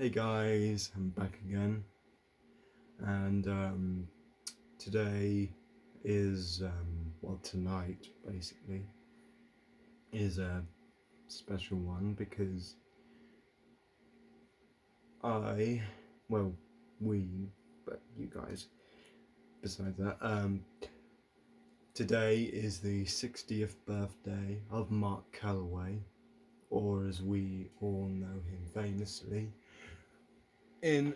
Hey guys, I'm back again, and today is, tonight basically is a special one because I, well, we, but you guys, besides that, today is the 60th birthday of Mark Calaway, or as we all know him famously, in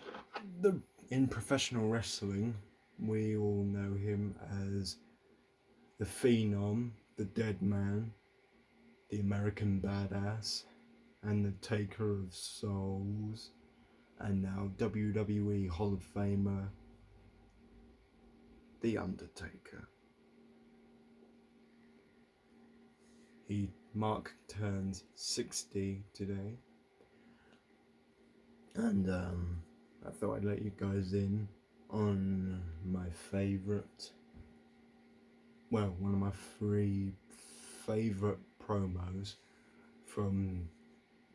the in professional wrestling, we all know him as the Phenom, the Dead Man, the American Badass, and the Taker of Souls, and now WWE Hall of Famer, the Undertaker. Mark turns 60 today, and I thought I'd let you guys in on my one of my three favourite promos from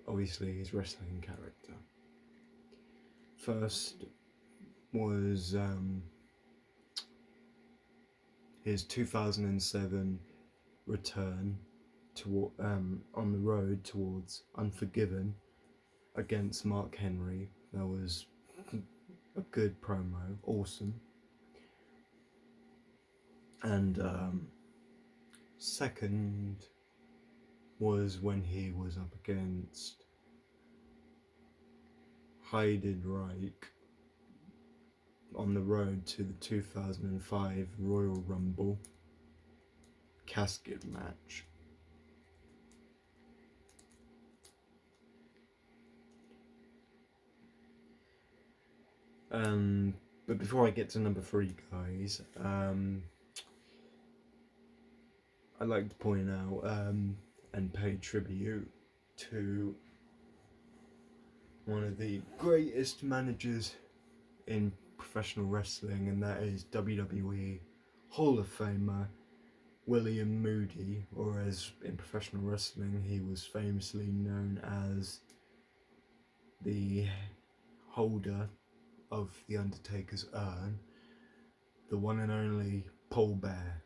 obviously his wrestling character. First was his 2007 return on the road towards Unforgiven against Mark Henry. That was a good promo, awesome. And second was when he was up against Heidenreich on the road to the 2005 Royal Rumble casket match. But before I get to number 3, guys, I'd like to point out and pay tribute to one of the greatest managers in professional wrestling, and that is WWE Hall of Famer William Moody, or as in professional wrestling he was famously known as the holder of the Undertaker's urn, the one and only Paul Bear.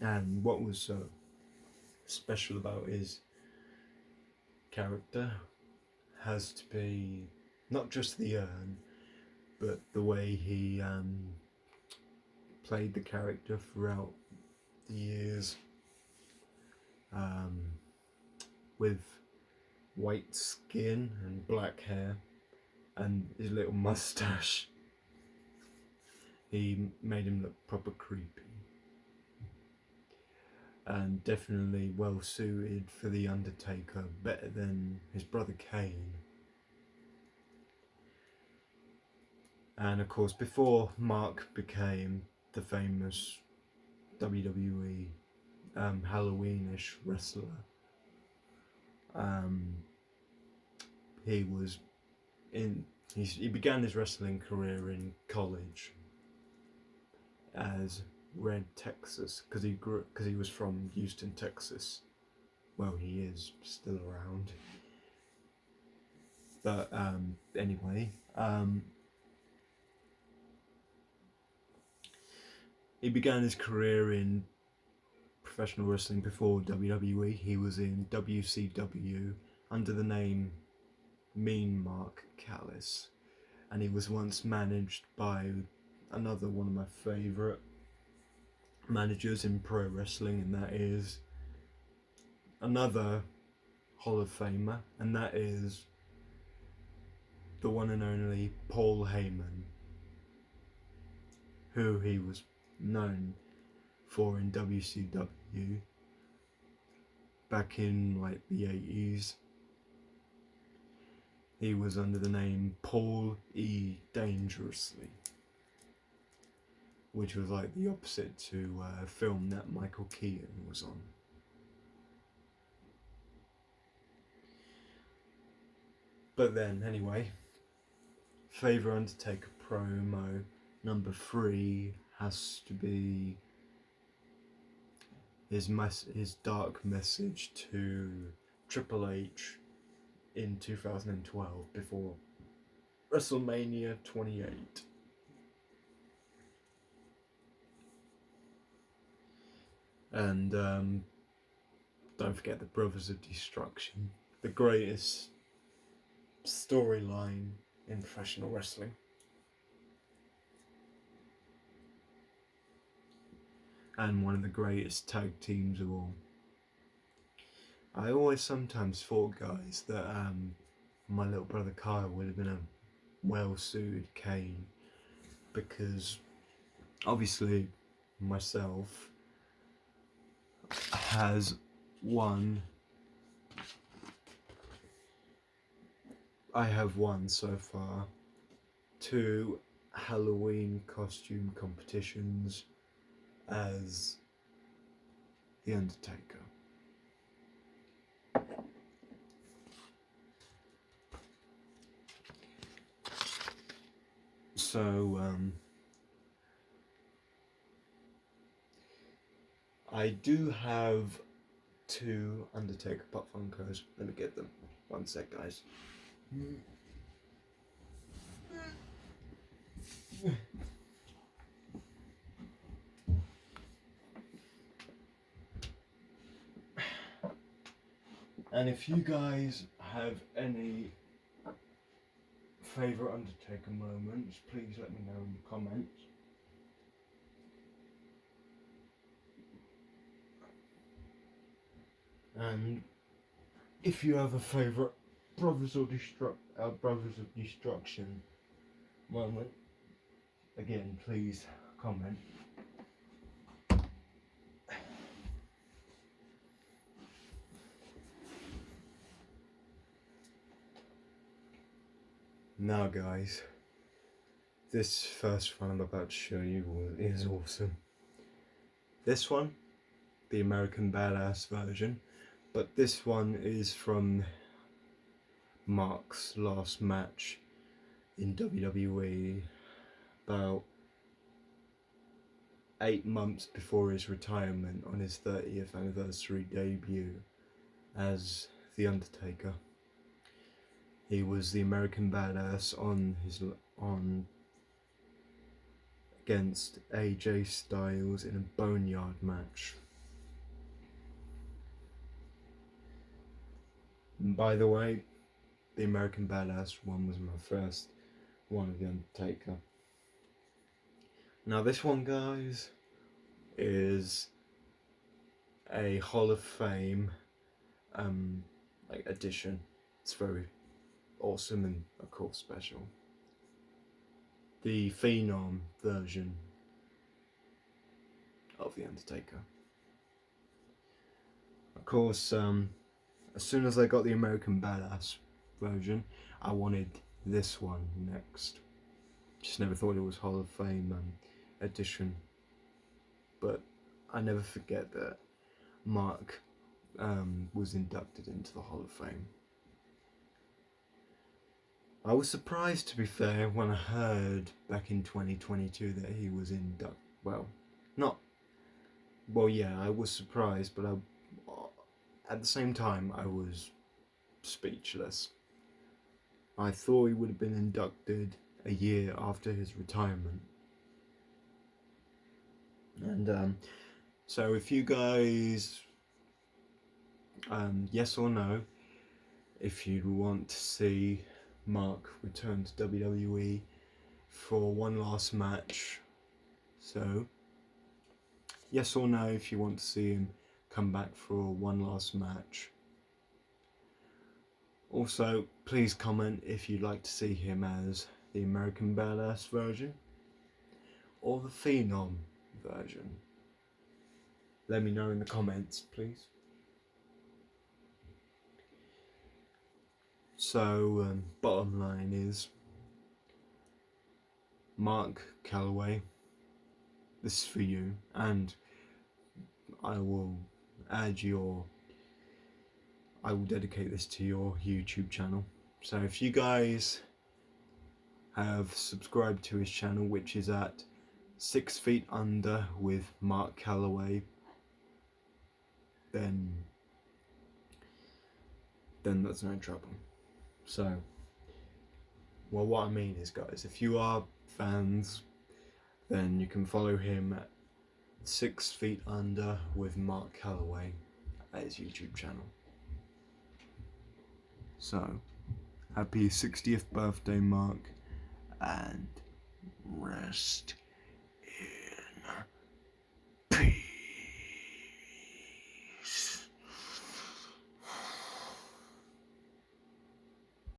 And what was so special about his character has to be not just the urn, but the way he played the character throughout the years, with white skin and black hair and his little mustache. He made him look proper creepy, and definitely well suited for the Undertaker, better than his brother Kane. And of course, before Mark became the famous WWE Halloweenish wrestler, he began his wrestling career in college as Red Texas, because he was from Houston, Texas. Well, he is still around. But anyway, he began his career in professional wrestling before WWE. He was in WCW under the name Mean Mark Callis, and he was once managed by another one of my favourite managers in pro wrestling, and that is another Hall of Famer, and that is the one and only Paul Heyman, who he was known for in WCW back in like the 80s. He was under the name Paul E. Dangerously, which was like the opposite to a film that Michael Keaton was on. But then, anyway, favourite Undertaker promo number 3 has to be his dark message to Triple H in 2012 before WrestleMania 28. And don't forget the Brothers of Destruction, the greatest storyline in professional wrestling. And one of the greatest tag teams of all. I always sometimes thought, guys, that my little brother Kyle would have been a well-suited Kane, because obviously myself has I have won so far 2 Halloween costume competitions as the Undertaker. So I do have 2 Undertaker Pop Funkos. Let me get them. One sec, guys. And if you guys have any favourite Undertaker moments, please let me know in the comments. And if you have a favourite Brothers of Destruction moment, again, please comment. Now guys, this first one I'm about to show you is awesome. This one, the American Badass version, but this one is from Mark's last match in WWE about 8 months before his retirement on his 30th anniversary debut as The Undertaker. He was the American Badass on against AJ Styles in a Boneyard match. And by the way, the American Badass one was my first one of The Undertaker. Now this one, guys, is a Hall of Fame edition. It's very awesome and of course special. The Phenom version of The Undertaker. Of course, as soon as I got the American Badass version, I wanted this one next. Just never thought it was Hall of Fame edition. But I never forget that Mark was inducted into the Hall of Fame. I was surprised, to be fair, when I heard back in 2022 that he was inducted. I was surprised, but at the same time I was speechless. I thought he would have been inducted a year after his retirement. And so if you guys, yes or no, if you want to see Mark return to WWE for one last match, so yes or no if you want to see him come back for one last match. Also, please comment if you'd like to see him as the American Badass version or the Phenom version. Let me know in the comments, please. So, bottom line is, Mark Calaway, this is for you, and I will dedicate this to your YouTube channel. So if you guys have subscribed to his channel, which is at 6 Feet Under with Mark Calaway, then that's no trouble. So, well, what I mean is, guys, if you are fans, then you can follow him at 6 Feet Under with Mark Calaway at his YouTube channel. So, happy 60th birthday, Mark, and rest